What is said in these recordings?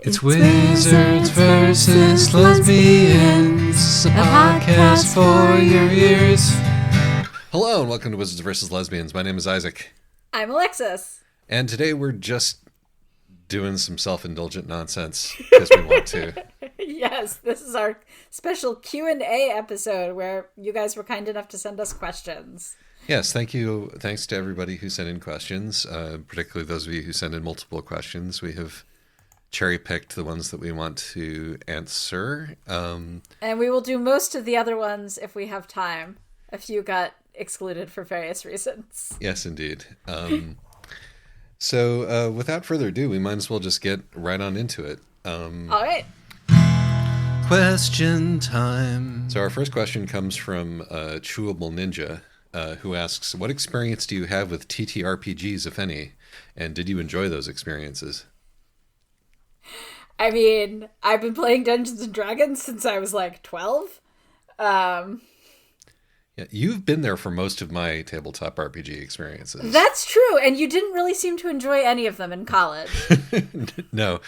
It's Wizards versus Lesbians, a podcast for your ears. Hello and welcome to Wizards versus Lesbians. My name is Isaac. I'm Alexis. And today we're just doing some self-indulgent nonsense because we want to. Yes, this is our special Q&A episode where you guys were kind enough to send us questions. Yes, thank you. Thanks to everybody who sent in questions, particularly those of you who sent in multiple questions. We have cherry-picked the ones that we want to answer. And we will do most of the other ones if we have time. A few got excluded for various reasons. Yes, indeed. So without further ado, we might as well just get right on into it. All right. Question time. So our first question comes from Chewable Ninja, who asks, what experience do you have with TTRPGs, if any? And did you enjoy those experiences? I mean, I've been playing Dungeons and Dragons since I was like 12. Yeah, you've been there for most of my tabletop RPG experiences. That's true, and you didn't really seem to enjoy any of them in college. No,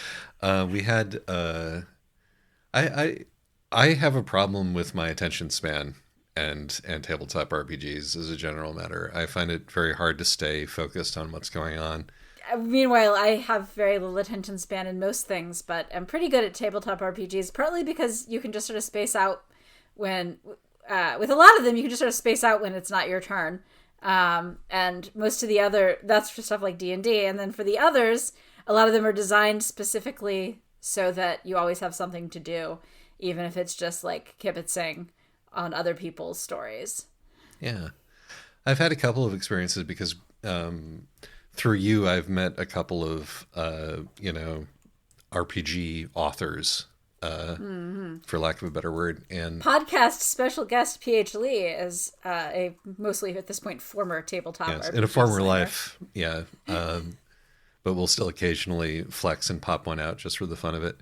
we had. I have a problem with my attention span and tabletop RPGs as a general matter. I find it very hard to stay focused on what's going on. Meanwhile, I have very little attention span in most things, but I'm pretty good at tabletop RPGs, partly because you can just sort of space out when, with a lot of them, you can just sort of space out when it's not your turn. And most of the other, that's for stuff like D&D. And then for the others, a lot of them are designed specifically so that you always have something to do, even if it's just like kibitzing on other people's stories. Yeah. I've had a couple of experiences because, through you, I've met a couple of, RPG authors, for lack of a better word. And podcast special guest P.H. Lee is a mostly, at this point, former tabletop yes, RPG in a former designer. life, yeah. But we'll still occasionally flex and pop one out just for the fun of it.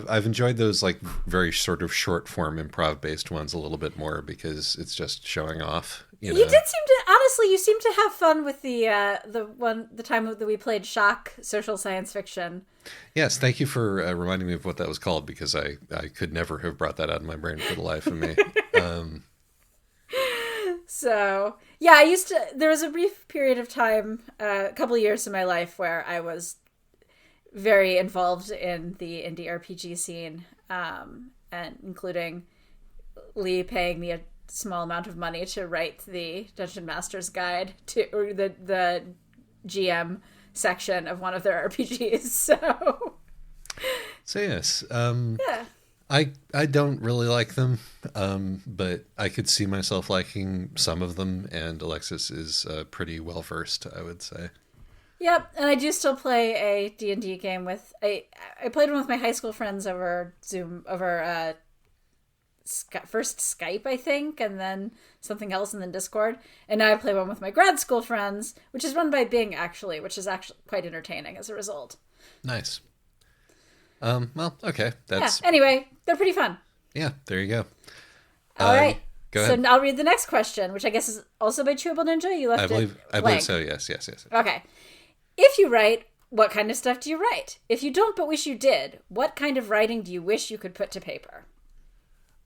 I've enjoyed those like very sort of short form improv based ones a little bit more because it's just showing off. You did seem to, honestly, you seem to have fun with the time that we played Shock Social Science Fiction. Yes, thank you for reminding me of what that was called because I could never have brought that out of my brain for the life of me. So, yeah, there was a brief period of time, a couple of years in my life where I was very involved in the indie RPG scene, and including Lee paying me a small amount of money to write the Dungeon Master's Guide or the GM section of one of their RPGs. So yes, yeah. I don't really like them, but I could see myself liking some of them, and Alexis is pretty well versed, I would say. Yep, and I do still play a D&D game with... I played one with my high school friends over Zoom, first Skype, I think, and then something else, and then Discord. And now I play one with my grad school friends, which is run by Bing, actually, which is actually quite entertaining as a result. Nice. Well, okay. That's... Yeah, anyway, they're pretty fun. Yeah, there you go. All right. Go ahead. So I'll read the next question, which I guess is also by Chewable Ninja. You left it I blank. believe so, yes. Okay. If you write, what kind of stuff do you write? If you don't but wish you did, what kind of writing do you wish you could put to paper?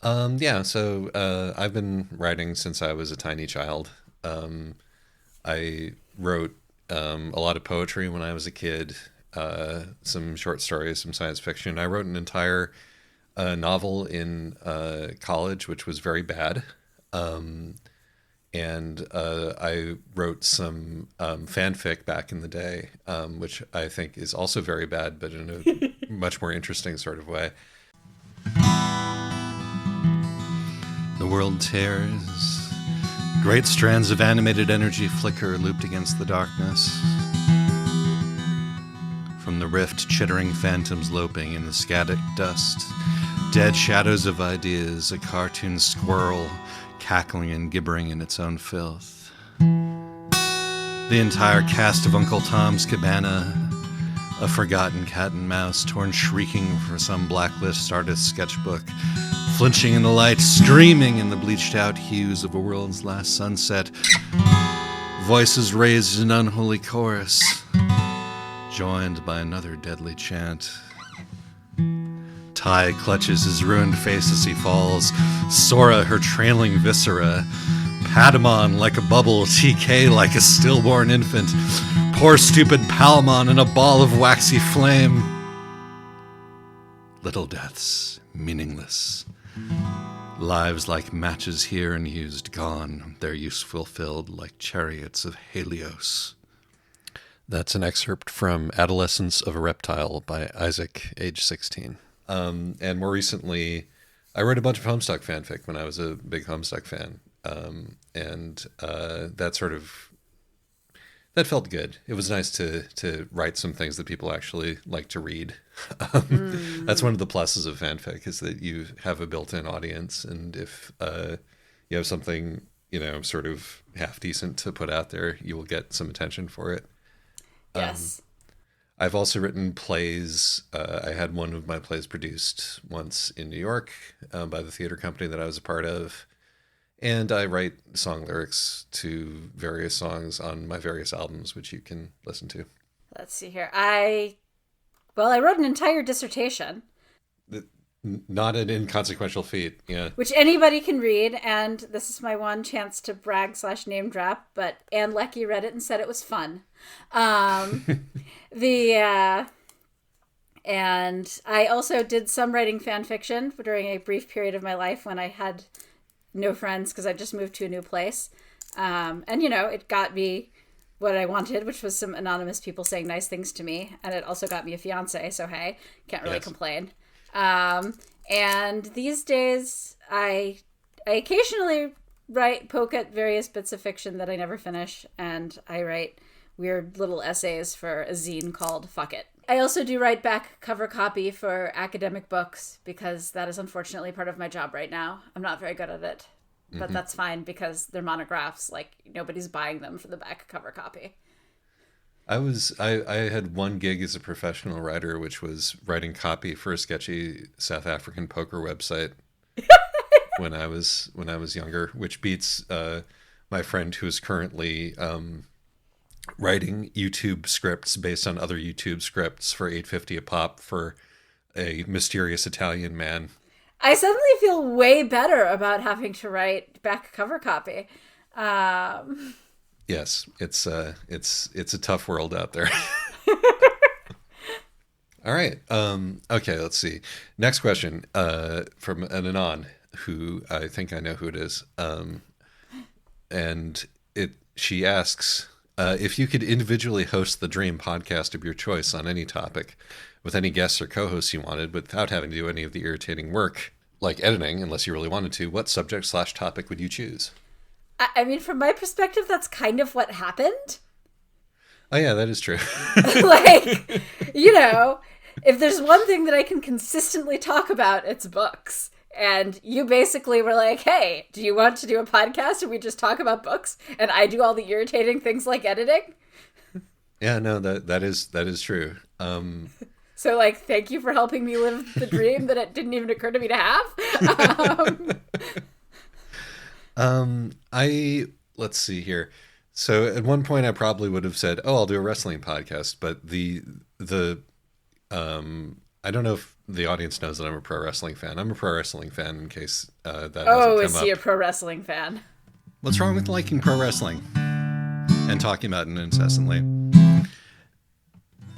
So I've been writing since I was a tiny child. I wrote a lot of poetry when I was a kid, some short stories, some science fiction. I wrote an entire novel in college, which was very bad. And I wrote some fanfic back in the day, which I think is also very bad, but in a much more interesting sort of way. The world tears. Great strands of animated energy flicker looped against the darkness. From the rift, chittering phantoms loping in the scatic dust. Dead shadows of ideas, a cartoon squirrel cackling and gibbering in its own filth. The entire cast of Uncle Tom's Cabana, a forgotten cat and mouse torn shrieking for some blacklist artist's sketchbook, flinching in the light, streaming in the bleached-out hues of a world's last sunset. Voices raised in unholy chorus. joined by another deadly chant. Ty clutches his ruined face as he falls, Sora her trailing viscera, Patamon like a bubble, TK like a stillborn infant, poor stupid Palamon in a ball of waxy flame. Little deaths, meaningless. Lives like matches here and used, gone, their use fulfilled like chariots of Helios. That's an excerpt from Adolescence of a Reptile by Isaac, age 16. And more recently, I wrote a bunch of Homestuck fanfic when I was a big Homestuck fan. That felt good. It was nice to write some things that people actually like to read. That's one of the pluses of fanfic, is that you have a built-in audience. And if you have something, sort of half decent to put out there, you will get some attention for it. Yes. I've also written plays. I had one of my plays produced once in New York by the theater company that I was a part of. And I write song lyrics to various songs on my various albums, which you can listen to. Let's see here. I wrote an entire dissertation. Not an inconsequential feat, yeah. Which anybody can read, and this is my one chance to brag/name drop, but Anne Leckie read it and said it was fun. And I also did some writing fan fiction during a brief period of my life when I had no friends because I just moved to a new place. It got me what I wanted, which was some anonymous people saying nice things to me. And it also got me a fiance, so hey, can't really complain. And these days I occasionally poke at various bits of fiction that I never finish, and I write weird little essays for a zine called Fuck It. I also do write back cover copy for academic books because that is unfortunately part of my job right now. I'm not very good at it, but that's fine because they're monographs. Like, nobody's buying them for the back cover copy. I had one gig as a professional writer, which was writing copy for a sketchy South African poker website when I was younger, which beats my friend who is currently writing YouTube scripts based on other YouTube scripts for $8.50 a pop for a mysterious Italian man. I suddenly feel way better about having to write back cover copy. Yes, it's a tough world out there. All right. Okay, let's see. Next question from an Anon, who I think I know who it is. She asks, if you could individually host the dream podcast of your choice on any topic, with any guests or co-hosts you wanted, without having to do any of the irritating work, like editing, unless you really wanted to, what subject/topic would you choose? I mean, from my perspective, that's kind of what happened. Oh, yeah, that is true. Like, if there's one thing that I can consistently talk about, it's books. And you basically were like, hey, do you want to do a podcast and we just talk about books? And I do all the irritating things like editing? Yeah, no, that is true. So, like, thank you for helping me live the dream that it didn't even occur to me to have. Let's see here. So at one point I probably would have said, "Oh, I'll do a wrestling podcast," but I don't know if the audience knows that I'm a pro wrestling fan. I'm a pro wrestling fan in case that hasn't come up. Is he a pro wrestling fan? What's wrong with liking pro wrestling and talking about it incessantly?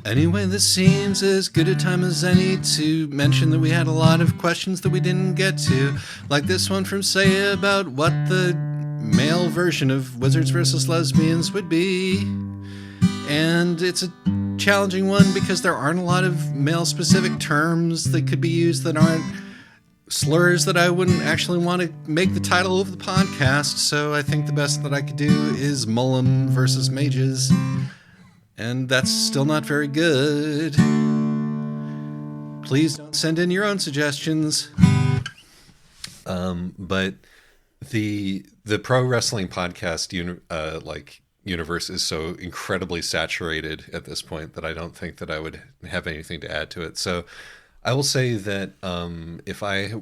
Anyway, this seems as good a time as any to mention that we had a lot of questions that we didn't get to, like this one from Saya about what the male version of Wizards versus Lesbians would be. And it's a challenging one because there aren't a lot of male-specific terms that could be used that aren't slurs that I wouldn't actually want to make the title of the podcast, so I think the best that I could do is Mullum versus Mages. And that's still not very good. Please don't send in your own suggestions. But the pro wrestling podcast universe is so incredibly saturated at this point that I don't think that I would have anything to add to it. So I will say that if I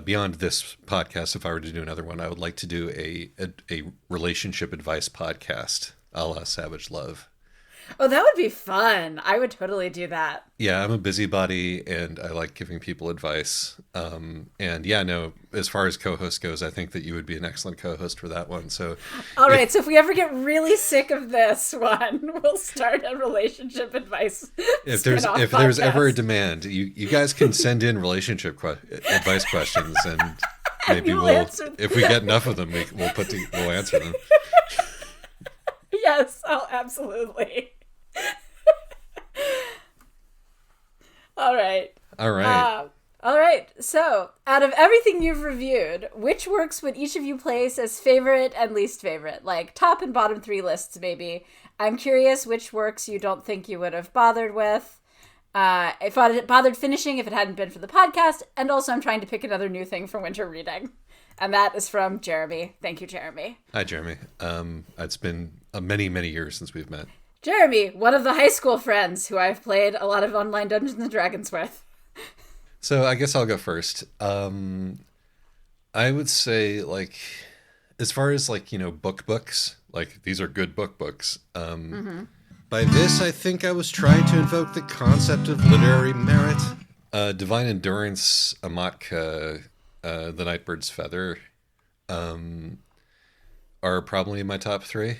beyond this podcast, if I were to do another one, I would like to do a relationship advice podcast, a la Savage Love. Oh, that would be fun. I would totally do that. Yeah, I'm a busybody and I like giving people advice. And yeah, no, as far as co-host goes, I think that you would be an excellent co-host for that one. So, all right. So if we ever get really sick of this one, we'll start a relationship advice. If there's ever a demand, you guys can send in relationship advice questions, and maybe if we get enough of them, we'll answer them. Yes. Oh, absolutely. All right. All right. All right. So, out of everything you've reviewed, which works would each of you place as favorite and least favorite? Like top and bottom 3 lists, maybe. I'm curious which works you don't think you would have bothered with. If I had bothered finishing if it hadn't been for the podcast. And also, I'm trying to pick another new thing for winter reading. And that is from Jeremy. Thank you, Jeremy. Hi, Jeremy. It's been many, many years since we've met. Jeremy, one of the high school friends who I've played a lot of online Dungeons and Dragons with. So I guess I'll go first. I would say, like, as far as, like, books, like, these are good books. By this, I think I was trying to invoke the concept of literary merit. Divine Endurance, Amatka, The Nightbird's Feather are probably my top 3.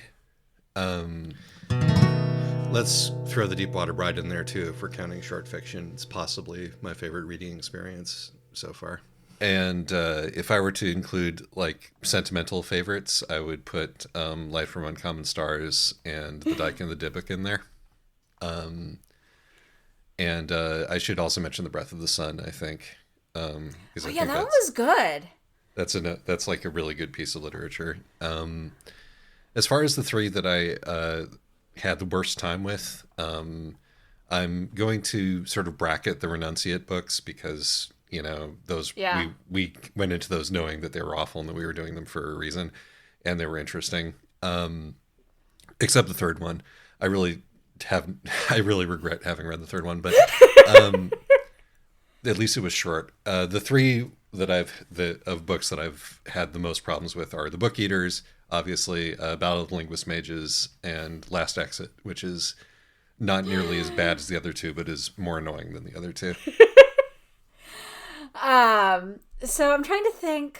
Let's throw The Deepwater Bride in there, too, if we're counting short fiction. It's possibly my favorite reading experience so far. And if I were to include, like, sentimental favorites, I would put Light from Uncommon Stars and The Dyke and the Dybbuk in there. And I should also mention The Breath of the Sun, I think. That one was good. That's like a really good piece of literature. As far as the 3 that I had the worst time with, I'm going to sort of bracket the Renunciate books because, those we went into those knowing that they were awful and that we were doing them for a reason, and they were interesting. Except the 3rd one. I really regret having read the 3rd one, but at least it was short. The 3 of books that I've had the most problems with are The Book Eaters, obviously, Battle of the Linguist Mages, and Last Exit, which is not nearly as bad as the other 2, but is more annoying than the other 2. So I'm trying to think.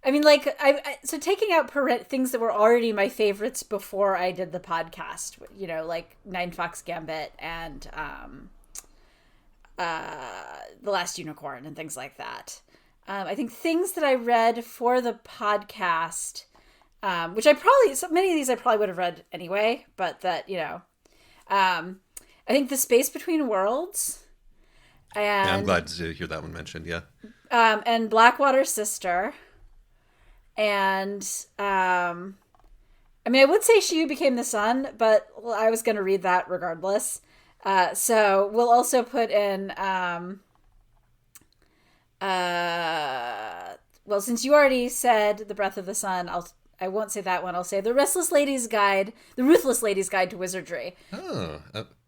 I mean, like, so taking out things that were already my favorites before I did the podcast, like Nine Fox Gambit and The Last Unicorn and things like that. I think things that I read for the podcast, which many of these I probably would have read anyway, but that, I think The Space Between Worlds. And, I'm glad to hear that one mentioned, yeah. And Blackwater Sister. And, I would say She Who Became the Sun, but I was going to read that regardless. So we'll also put in, since you already said The Breath of the Sun, I won't say that one. I'll say The Ruthless Lady's Guide to Wizardry. Oh,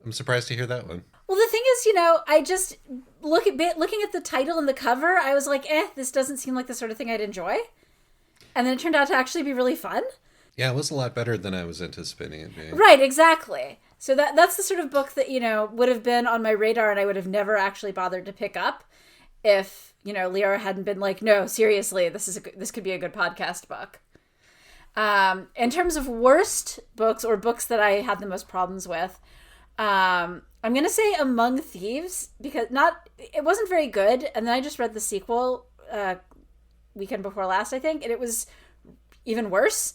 I'm surprised to hear that one. Well, the thing is, I just looking at the title and the cover, I was like, this doesn't seem like the sort of thing I'd enjoy. And then it turned out to actually be really fun. Yeah, it was a lot better than I was anticipating it being. Right, exactly. So that's the sort of book that, would have been on my radar and I would have never actually bothered to pick up if, Liara hadn't been like, no, seriously, this could be a good podcast book. In terms of worst books or books that I had the most problems with, I'm going to say Among Thieves, because it wasn't very good. And then I just read the sequel weekend before last, I think, and it was even worse.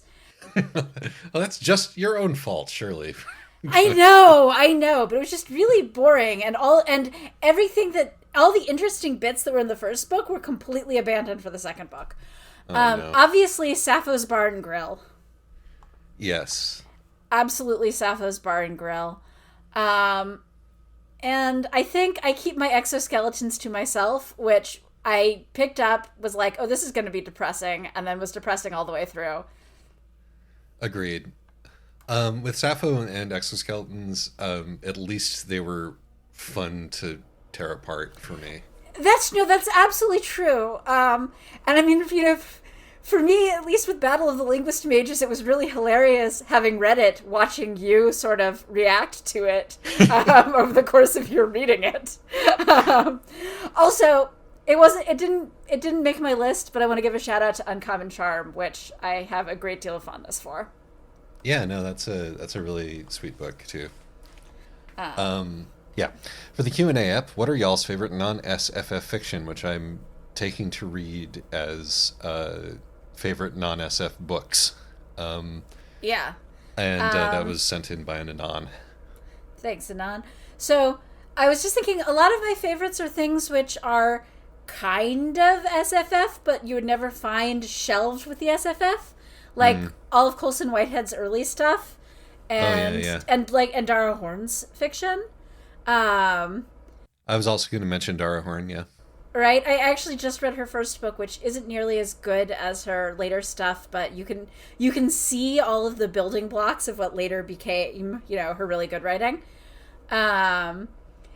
Well, that's just your own fault, surely. I know, but it was just really boring, and all the interesting bits that were in the first book were completely abandoned for the second book. No. Obviously, Sappho's Bar and Grill. Yes. Absolutely, Sappho's Bar and Grill. And I think I keep my exoskeletons to myself, which I picked up, was like, oh, this is going to be depressing, and then was depressing all the way through. Agreed. With Sappho and exoskeletons, at least they were fun to tear apart for me. That's absolutely true. And I mean, for me, at least with Battle of the Linguist Mages, it was really hilarious having read it, watching you sort of react to it over the course of your reading it. Also, it didn't make my list, but I want to give a shout out to Uncommon Charm, which I have a great deal of fondness for. Yeah, no, that's a really sweet book too. Yeah, for the Q&A app, what are y'all's favorite non-SFF fiction, which I'm taking to read as favorite non-SF books? Yeah. And that was sent in by an Anon. Thanks, Anon. So I was just thinking, a lot of my favorites are things which are kind of SFF, but you would never find shelved with the SFF, like all of Colson Whitehead's early stuff, and Dara Horn's fiction. I was also going to mention Dara Horn, yeah. Right? I actually just read her first book, which isn't nearly as good as her later stuff, but you can see all of the building blocks of what later became, her really good writing.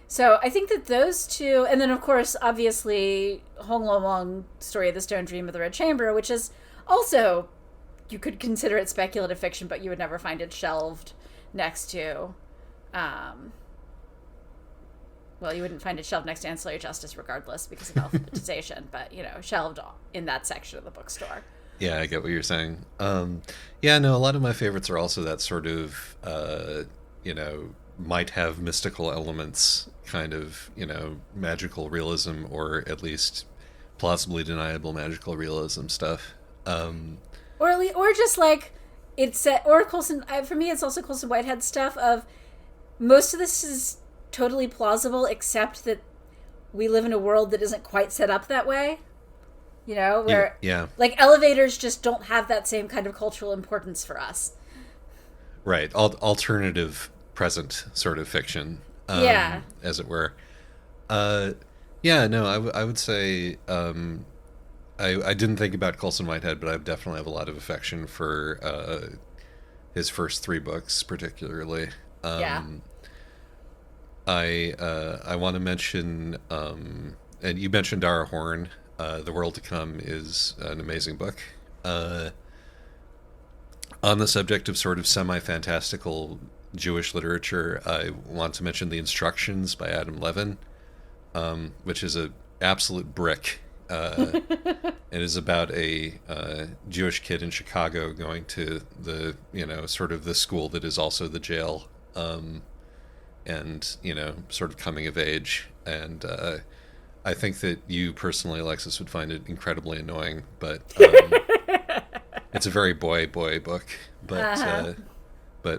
So I think that those two, and then of course, obviously, Hong Lo Mong, Story of the Stone Dream of the Red Chamber, which is also, you could consider it speculative fiction, but you would never find it shelved next to, well, you wouldn't find it shelved next to Ancillary Justice regardless because of alphabetization, but, shelved in that section of the bookstore. Yeah, I get what you're saying. Yeah, no, a lot of my favorites are also that sort of, might have mystical elements, kind of, magical realism, or at least plausibly deniable magical realism stuff. Or just like, or Colson, for me, it's also Colson Whitehead stuff of, most of this is totally plausible, except that we live in a world that isn't quite set up that way. Where like elevators just don't have that same kind of cultural importance for us. Right. Alternative present sort of fiction. As it were. I would say I didn't think about Colson Whitehead, but I definitely have a lot of affection for his first 3 books, particularly. I want to mention, and you mentioned Dara Horn. The World to Come is an amazing book. On the subject of sort of semi-fantastical Jewish literature, I want to mention The Instructions by Adam Levin, which is an absolute brick. It is about a Jewish kid in Chicago going to the, sort of the school that is also the jail, and, sort of coming of age. And I think that you personally, Alexis, would find it incredibly annoying, but it's a very boy book, but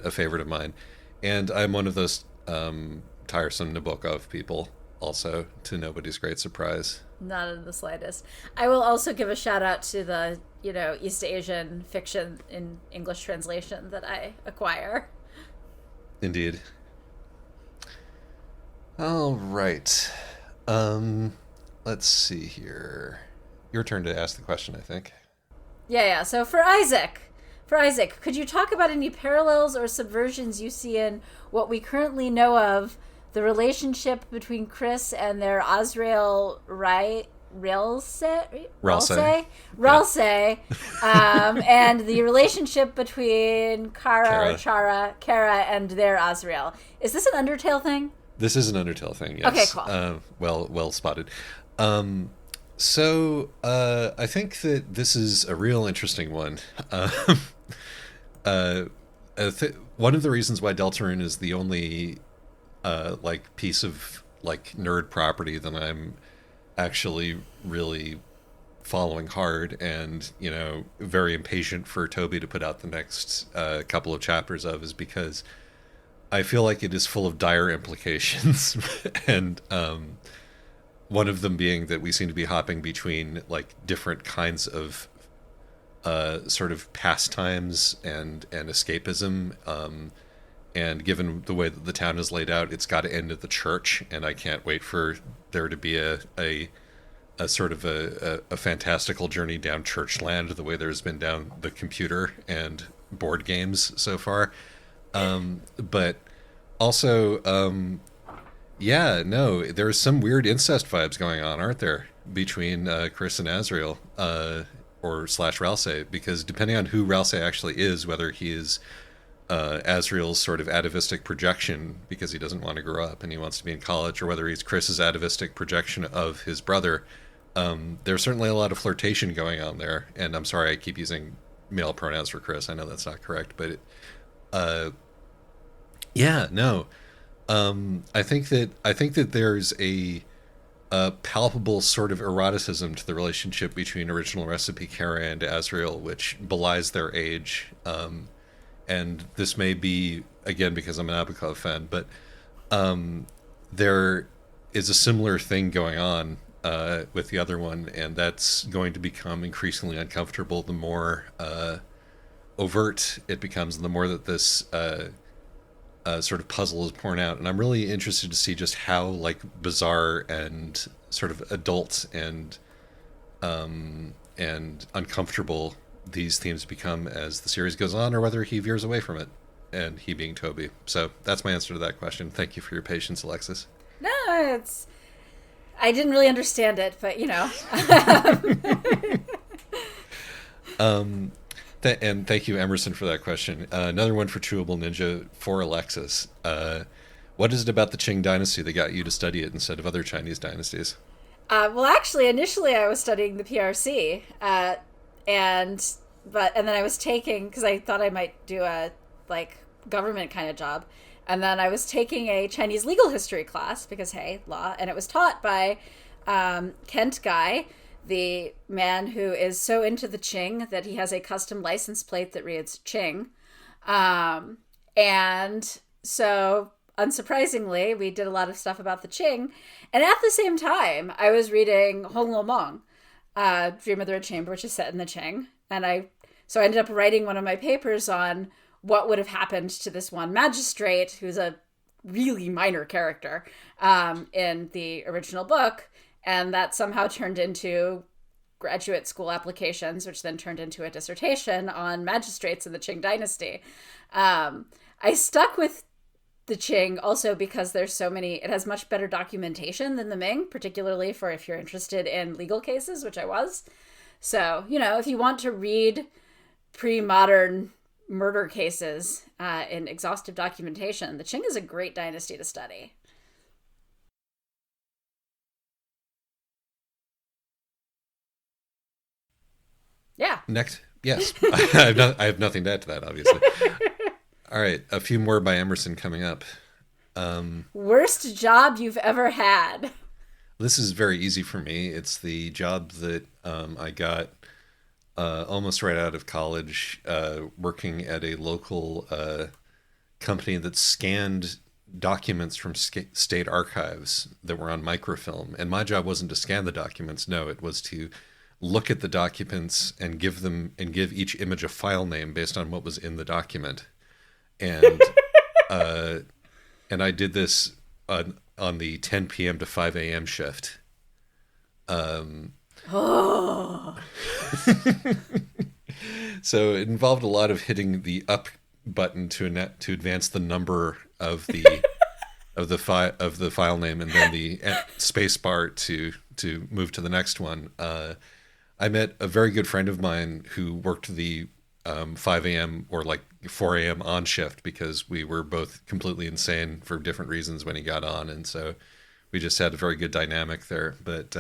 a favorite of mine. And I'm one of those tiresome Nabokov people, also, to nobody's great surprise. Not in the slightest. I will also give a shout out to the, East Asian fiction in English translation that I acquire. Indeed. All right. Let's see here. Your turn to ask the question, I think. Yeah. So for Isaac, could you talk about any parallels or subversions you see in what we currently know of the relationship between Chris and their Azrael Ralse, and the relationship between Kara and their Azrael? Is this an Undertale thing? This is an Undertale thing, yes. Okay, cool. Well spotted. So I think that this is a real interesting one. One of the reasons why Deltarune is the only piece of nerd property that I'm actually really following hard, and very impatient for Toby to put out the next couple of chapters of, is because I feel like it is full of dire implications. And one of them being that we seem to be hopping between different kinds of sort of pastimes and escapism, and given the way that the town is laid out, it's got to end at the church, and I can't wait for there to be a sort of a fantastical journey down church land, the way there's been down the computer and board games so far. But also, there's some weird incest vibes going on, aren't there, between Chris and Azrael? or slash Ralsei, because depending on who Ralsei actually is, whether he is Asriel's sort of atavistic projection because he doesn't want to grow up and he wants to be in college, or whether he's Chris's atavistic projection of his brother, there's certainly a lot of flirtation going on there. And I'm sorry I keep using male pronouns for Chris. I know that's not correct, but yeah, no. I think that there's a palpable sort of eroticism to the relationship between original recipe Kara and Asriel, which belies their age. And this may be, again, because I'm an Nabokov fan, but there is a similar thing going on with the other one, and that's going to become increasingly uncomfortable the more overt it becomes, and the more that this sort of puzzle is poured out. And I'm really interested to see just how like bizarre and sort of adult and uncomfortable these themes become as the series goes on, or whether he veers away from it, and he being Toby. So that's my answer to that question. Thank you for your patience, Alexis. No, I didn't really understand it, but And thank you, Emerson, for that question. Another one for Chewable Ninja for Alexis. What is it about the Qing dynasty that got you to study it instead of other Chinese dynasties? well, actually, initially I was studying the PRC, and then I was taking, because I thought I might do a like government kind of job, and then I was taking a Chinese legal history class because hey, law, and it was taught by Kent Guy, the man who is so into the Qing that he has a custom license plate that reads Qing. And so, unsurprisingly, we did a lot of stuff about the Qing. And at the same time, I was reading Hong Lo Meng, Dream of the Red Chamber, which is set in the Qing. And I ended up writing one of my papers on what would have happened to this one magistrate, who's a really minor character in the original book. And that somehow turned into graduate school applications, which then turned into a dissertation on magistrates in the Qing dynasty. I stuck with the Qing also because there's so many, it has much better documentation than the Ming, particularly for if you're interested in legal cases, which I was. So, if you want to read pre-modern murder cases in exhaustive documentation, the Qing is a great dynasty to study. Yeah. Next, yes. I have nothing to add to that, obviously. All right, a few more by Emerson coming up. Worst job you've ever had? This is very easy for me. It's the job that I got almost right out of college, working at a local company that scanned documents from state archives that were on microfilm. And my job wasn't to scan the documents. No, it was to look at the documents and give each image a file name based on what was in the document. And and I did this on the 10 p.m. to 5 a.m. shift. Oh. So it involved a lot of hitting the up button to advance the number of the of the file name, and then the space bar to move to the next one. I met a very good friend of mine who worked the 5 a.m. or like 4 a.m. on shift because we were both completely insane for different reasons when he got on. And so we just had a very good dynamic there. But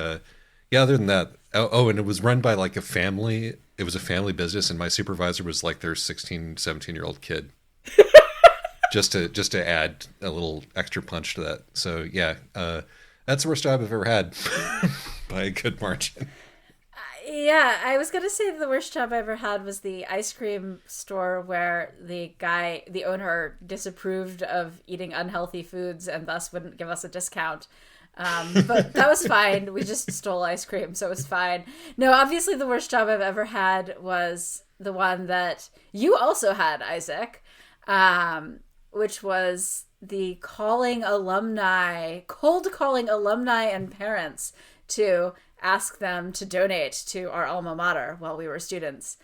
yeah, other than that, and it was run by like a family. It was a family business, and my supervisor was like their 16, 17-year-old kid. just to add a little extra punch to that. So yeah, that's the worst job I've ever had by a good margin. Yeah, I was going to say the worst job I ever had was the ice cream store where the owner disapproved of eating unhealthy foods and thus wouldn't give us a discount. But that was fine. We just stole ice cream, so it was fine. No, obviously the worst job I've ever had was the one that you also had, Isaac, which was the cold calling alumni and parents to ask them to donate to our alma mater while we were students.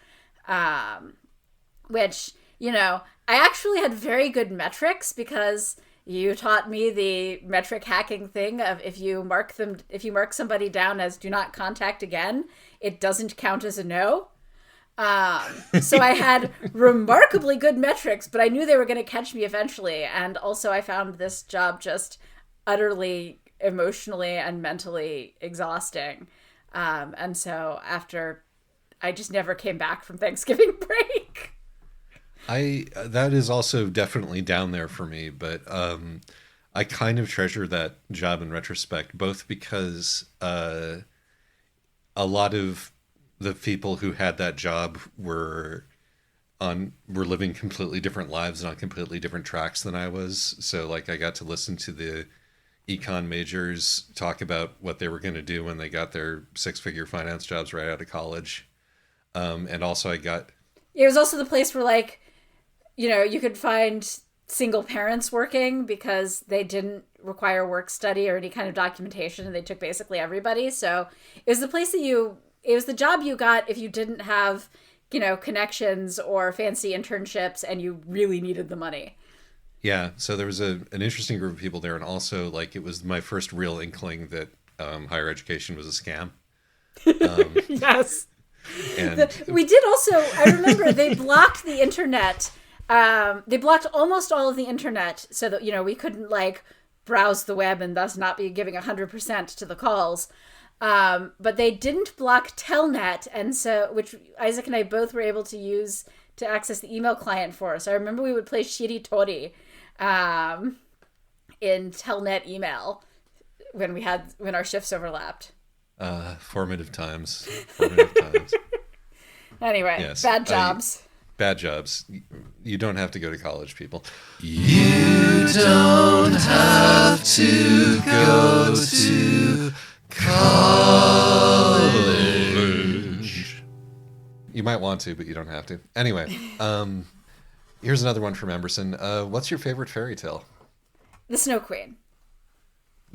Which, I actually had very good metrics because You taught me the metric hacking thing of if you mark somebody down as do not contact again, it doesn't count as a no. So I had remarkably good metrics, but I knew they were going to catch me eventually. And also I found this job just utterly emotionally and mentally exhausting. And so after, I just never came back from Thanksgiving break. That is also definitely down there for me, but I kind of treasure that job in retrospect, both because a lot of the people who had that job were living completely different lives and on completely different tracks than I was. So like I got to listen to the econ majors talk about what they were going to do when they got their 6-figure finance jobs right out of college. And also it was also the place where like, you could find single parents working because they didn't require work study or any kind of documentation, and they took basically everybody. So it was the place it was the job you got if you didn't have, connections or fancy internships and you really needed the money. Yeah. So there was an interesting group of people there. And also like, it was my first real inkling that higher education was a scam. Yes. And we did also, I remember they blocked the internet. They blocked almost all of the internet so that, we couldn't like browse the web and thus not be giving 100% to the calls. But they didn't block Telnet, and so which Isaac and I both were able to use to access the email client for. So I remember we would play Shiritori in Telnet email when our shifts overlapped. Formative times. Anyway, yes, bad jobs. Bad jobs. You don't have to go to college, people. You don't have to go to college. You might want to, but you don't have to. Anyway, here's another one from Emerson. What's your favorite fairy tale? The Snow Queen.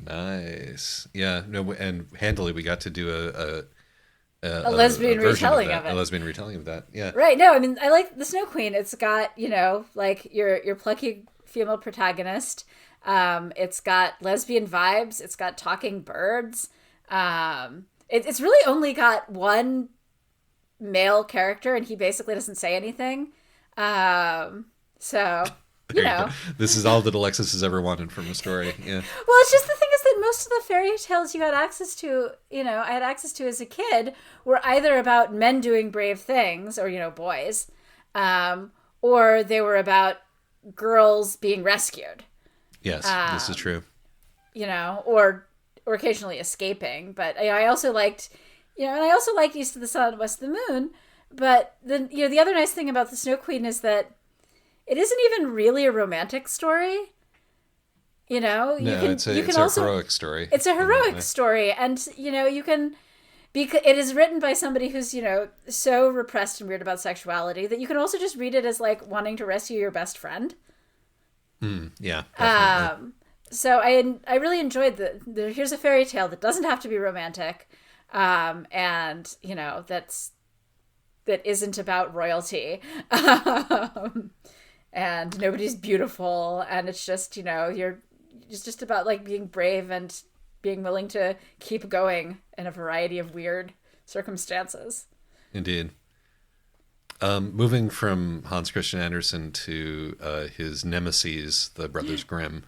Nice. Yeah. No, and handily we got to do a lesbian retelling of it. A lesbian retelling of that. Yeah. Right. No, I mean, I like The Snow Queen. It's got, like your plucky female protagonist. It's got lesbian vibes. It's got talking birds. It's really only got one male character, and he basically doesn't say anything. So, you know. This is all that Alexis has ever wanted from a story. Yeah. Well, it's just the thing is that most of the fairy tales you had access to, I had access to as a kid, were either about men doing brave things, or, boys, or they were about girls being rescued. Yes, this is true. Or occasionally escaping. But I also liked, and I also liked East of the Sun, West of the Moon. But then, the other nice thing about the Snow Queen is that it isn't even really a romantic story. It's a heroic story. It's a heroic story, and you can, because it is written by somebody who's so repressed and weird about sexuality that you can also just read it as like wanting to rescue your best friend. Yeah. Definitely. So I really enjoyed the here's a fairy tale that doesn't have to be romantic, and that isn't about royalty, and nobody's beautiful, and it's just it's just about like being brave and being willing to keep going in a variety of weird circumstances. Indeed. Moving from Hans Christian Andersen to his nemesis, the Brothers Grimm.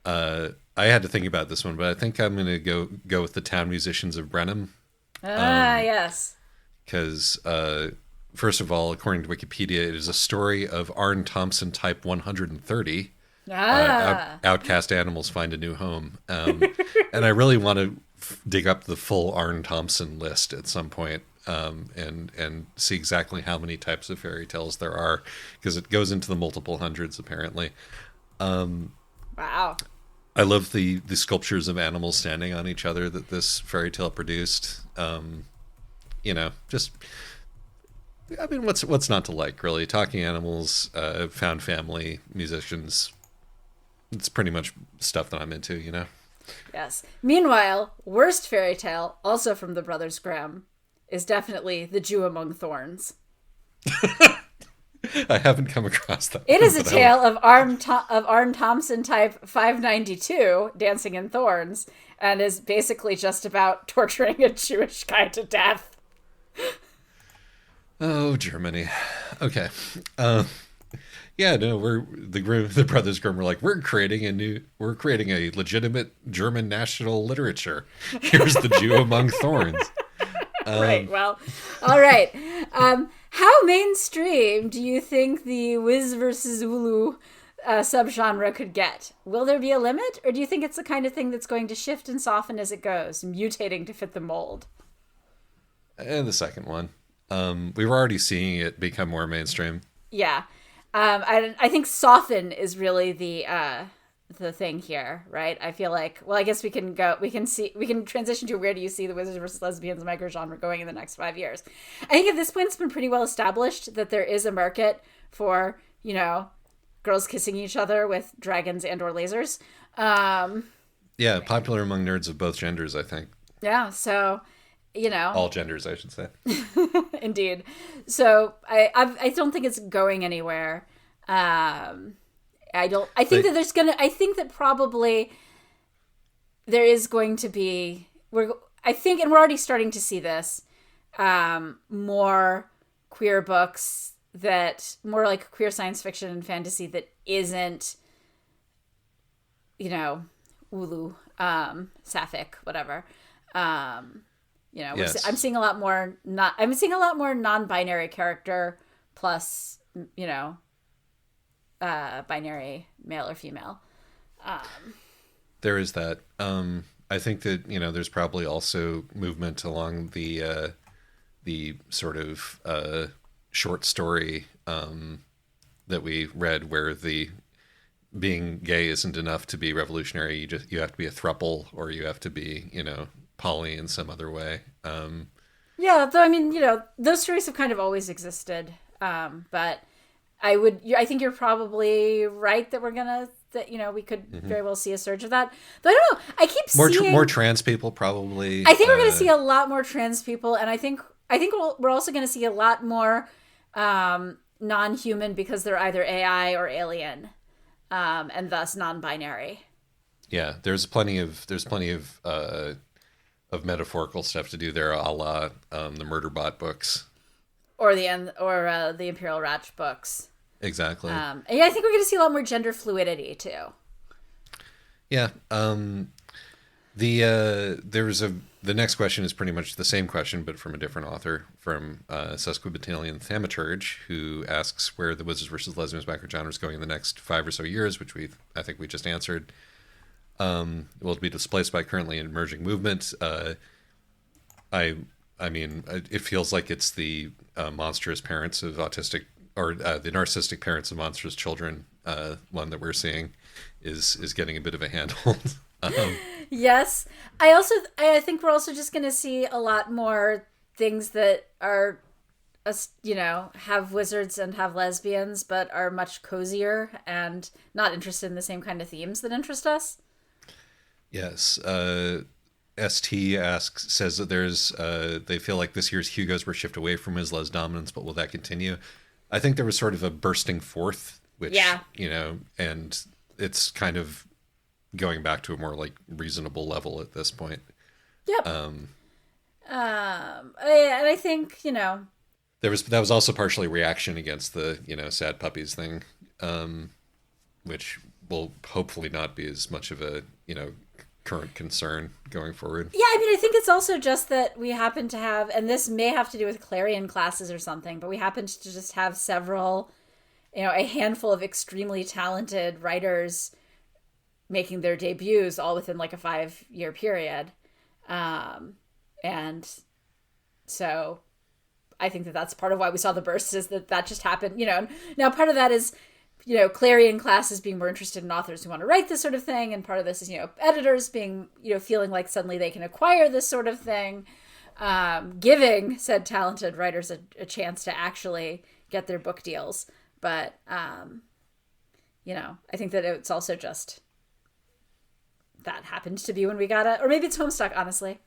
I had to think about this one, but I think I'm going to go with the Town Musicians of Brenham. Yes. Because, first of all, according to Wikipedia, it is a story of Arne Thompson type 130. Outcast animals find a new home. And I really want to dig up the full Arne Thompson list at some point. And see exactly how many types of fairy tales there are, because it goes into the multiple hundreds apparently. Wow. I love the sculptures of animals standing on each other that this fairy tale produced. What's not to like, really? Talking animals, found family, musicians. It's pretty much stuff that I'm into, Yes. Meanwhile, worst fairy tale, also from the Brothers Grimm, is definitely The Jew Among Thorns. I haven't come across that. It is a tale of Arn Thompson type 592 dancing in thorns, and is basically just about torturing a Jewish guy to death. Oh, Germany. Okay. Yeah, no, the Brothers Grimm were like, we're creating a legitimate German national literature. Here's the Jew among thorns. Right. Well, all right. How mainstream do you think the Wiz versus Ulu subgenre could get? Will there be a limit, or do you think it's the kind of thing that's going to shift and soften as it goes, mutating to fit the mold? And the second one. We were already seeing it become more mainstream. Yeah. I think soften is really the thing here, right? I feel like, well, I guess we can transition to where do you see the Wizards versus Lesbians microgenre going in the next 5 years. I think at this point it's been pretty well established that there is a market for, girls kissing each other with dragons and or lasers. Yeah, popular among nerds of both genders, I think. Yeah, so, all genders, I should say. Indeed. So I don't think it's going anywhere. I think that probably there is going to be, and we're already starting to see this, more queer books more like queer science fiction and fantasy that isn't, Ulu, sapphic, whatever. Yes. I'm seeing a lot more non-binary character plus, binary male or female. There is that. I think that there's probably also movement along the sort of short story that we read, where the being gay isn't enough to be revolutionary. You have to be a throuple, or you have to be poly in some other way. Yeah, though those stories have kind of always existed. But I think you're probably right that we could very well see a surge of that. Though I don't know. I keep seeing more trans people probably. I think we're going to see a lot more trans people, and I think we're also going to see a lot more non-human, because they're either AI or alien, and thus non-binary. Yeah, there's plenty of metaphorical stuff to do there, a la the Murderbot books, or the Imperial Ratch books. Exactly. And yeah, I think we're going to see a lot more gender fluidity too. Yeah. The next question is pretty much the same question, but from a different author, from Sesquibattalion Thaumaturge, who asks where the Wizards versus Lesbians microgenre is going in the next 5 or so years, which I think we just answered. Will be displaced by currently emerging movements. I mean, it feels like it's the monstrous parents of autistic, or the narcissistic parents of monstrous children. One that we're seeing is getting a bit of a handhold. Yes, I think we're also just going to see a lot more things that are, have wizards and have lesbians, but are much cozier and not interested in the same kind of themes that interest us. Yes. ST says that they feel like this year's Hugos were shift away from Isla's dominance, but will that continue? I think there was sort of a bursting forth, which, and it's kind of going back to a more like reasonable level at this point. Yep. And I think, that was also partially reaction against the, sad puppies thing, which will hopefully not be as much of a, current concern going forward. Yeah, I think it's also just that we happen to have, and this may have to do with Clarion classes or something, but we happen to just have several, a handful of extremely talented writers making their debuts all within like a 5-year period. And so I think that that's part of why we saw the burst, is that just happened, Now part of that is, Clarion classes being more interested in authors who want to write this sort of thing. And part of this is, editors being, feeling like suddenly they can acquire this sort of thing, giving said talented writers a chance to actually get their book deals. But, I think that it's also just that happened to be when we got or maybe it's Homestuck, honestly.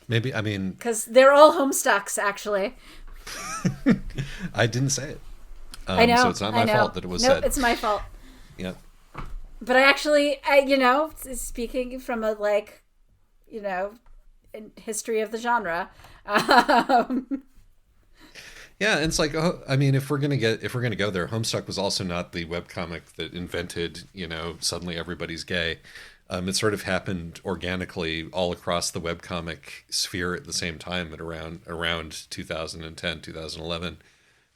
Maybe, because they're all Homestucks, actually. I didn't say it. I know. So it's not my fault that it was said. It's my fault. Yep. But I actually, speaking from a history of the genre. Yeah, and it's like, I mean, if we're gonna go there, Homestuck was also not the webcomic that invented, suddenly everybody's gay. It sort of happened organically all across the webcomic sphere at the same time, at around 2010, 2011,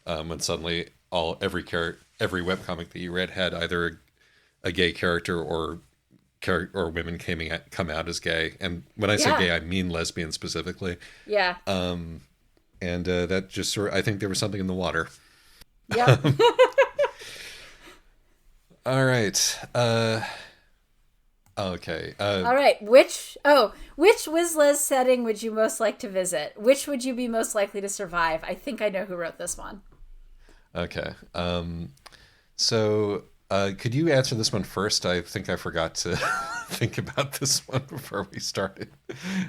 when suddenly every webcomic that you read had either a gay character or women come out as gay. And when I say gay, I mean lesbian specifically. Yeah. And that just I think there was something in the water. Yeah. All right. Okay. All right. Which Wizlas setting would you most like to visit? Which would you be most likely to survive? I think I know who wrote this one. Okay. So could you answer this one first? I think I forgot to think about this one before we started.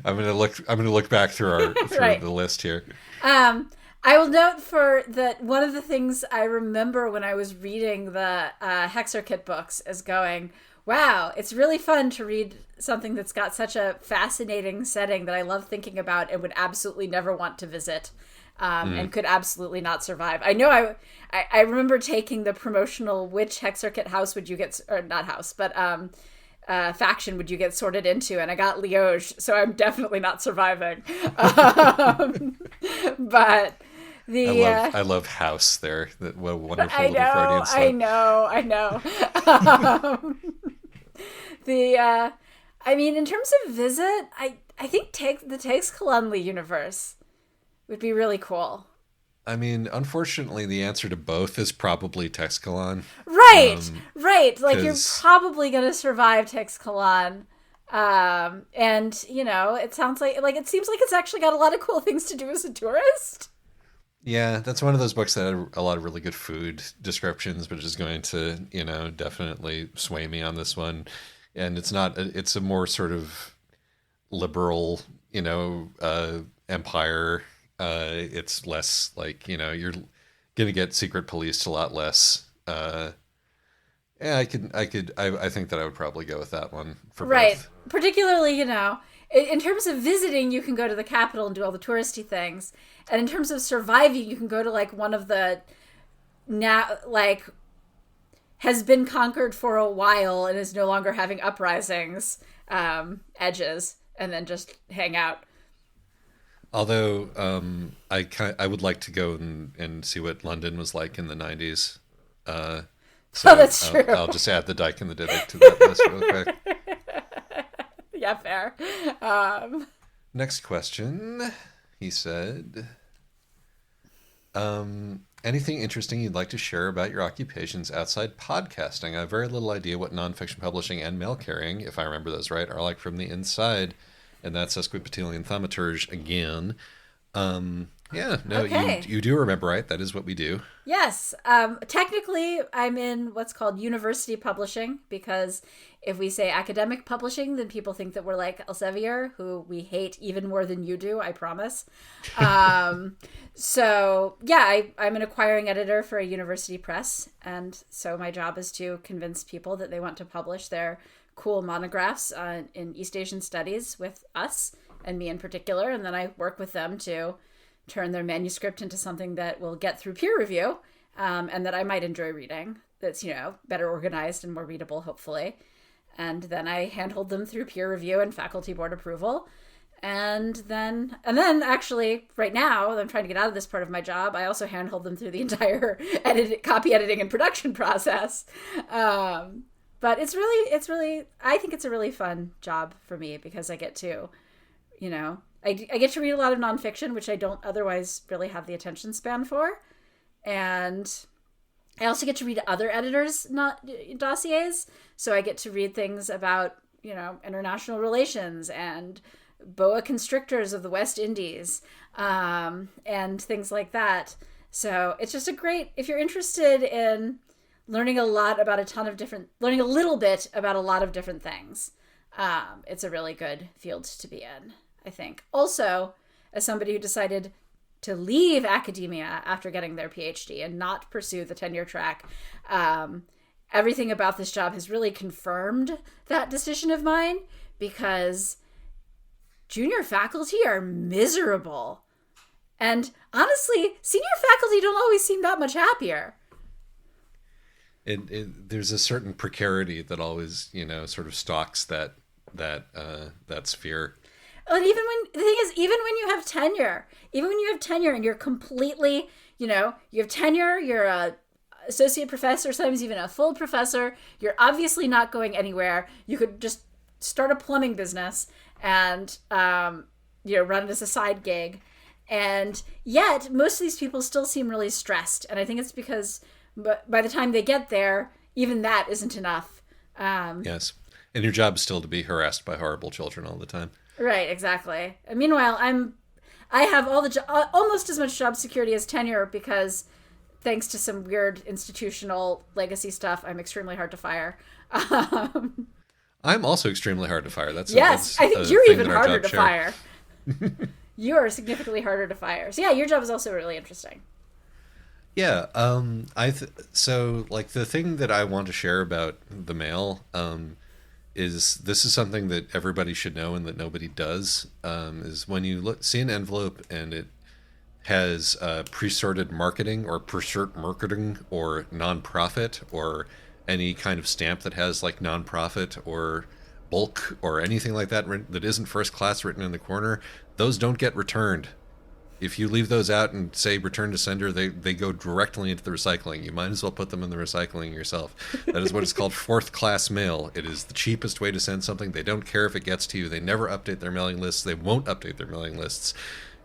I'm gonna look back through right. the list here. I will note that one of the things I remember when I was reading the Hexarkit books is going, wow, it's really fun to read something that's got such a fascinating setting that I love thinking about and would absolutely never want to visit, and could absolutely not survive. I know I remember taking the promotional which Hexarkit house would you get, or not house, but faction would you get sorted into, and I got Liege, so I'm definitely not surviving. But I love house there. What a wonderful little Freudian slip. I know. I mean, in terms of visit, I think the Teixcalonli universe would be really cool. I mean, unfortunately, the answer to both is probably Teixcalan. Right. Like, you're probably going to survive Teixcalan. And, it sounds it seems like it's actually got a lot of cool things to do as a tourist. Yeah, that's one of those books that had a lot of really good food descriptions, but is going to, definitely sway me on this one. And it's a more sort of liberal, empire. It's less like, you're going to get secret policed a lot less. Yeah, I think that I would probably go with that one for both. Particularly, in terms of visiting, you can go to the capital and do all the touristy things. And in terms of surviving, you can go to one of the has been conquered for a while and is no longer having uprisings, edges, and then just hang out. Although I would like to go and see what London was like in the 90s. So that's true. I'll just add the Dyke and the Dybbuk to that list real quick. Yeah, fair. Next question. He said, anything interesting you'd like to share about your occupations outside podcasting? I have very little idea what nonfiction publishing and mail carrying, if I remember those right, are like from the inside. And that's Sesquipetalian Thaumaturge again. Okay. You do remember right. That is what we do. Yes. Technically, I'm in what's called university publishing, because if we say academic publishing, then people think that we're like Elsevier, who we hate even more than you do, I promise. So, yeah, I'm an acquiring editor for a university press. And so my job is to convince people that they want to publish their cool monographs in East Asian studies with us, and me in particular. And then I work with them to turn their manuscript into something that will get through peer review, and that I might enjoy reading, that's, better organized and more readable, hopefully. And then I handhold them through peer review and faculty board approval. And then actually right now, I'm trying to get out of this part of my job, I also handhold them through the entire copy editing and production process. But it's really, I think it's a really fun job for me, because I get to, I get to read a lot of nonfiction, which I don't otherwise really have the attention span for. And I also get to read other editors' dossiers. So I get to read things about, international relations and boa constrictors of the West Indies, and things like that. So it's just if you're interested in learning a little bit about a lot of different things, it's a really good field to be in, I think. Also, as somebody who decided to leave academia after getting their PhD and not pursue the tenure track. Everything about this job has really confirmed that decision of mine, because junior faculty are miserable. And honestly, senior faculty don't always seem that much happier. There's a certain precarity that always, sort of stalks that sphere. And even when the thing is, even when you have tenure and you're completely, you have tenure, you're a associate professor, sometimes even a full professor, you're obviously not going anywhere. You could just start a plumbing business and, run it as a side gig. And yet most of these people still seem really stressed. And I think it's because by the time they get there, even that isn't enough. Yes. And your job is still to be harassed by horrible children all the time. Right, exactly. And meanwhile, I have almost as much job security as tenure, because thanks to some weird institutional legacy stuff, I'm extremely hard to fire. I'm also extremely hard to fire. I think you're even harder to fire. You are significantly harder to fire. So yeah, your job is also really interesting. Yeah, so the thing that I want to share about the mail is this is something that everybody should know and that nobody does, is when you see an envelope and it has pre-sorted marketing or pre-sort marketing or nonprofit or any kind of stamp that has nonprofit or bulk or anything like that that isn't first class written in the corner, those don't get returned. If you leave those out and say return to sender, they go directly into the recycling. You might as well put them in the recycling yourself. That is what is called fourth class mail. It is the cheapest way to send something. They don't care if it gets to you. They never update their mailing lists. They won't update their mailing lists.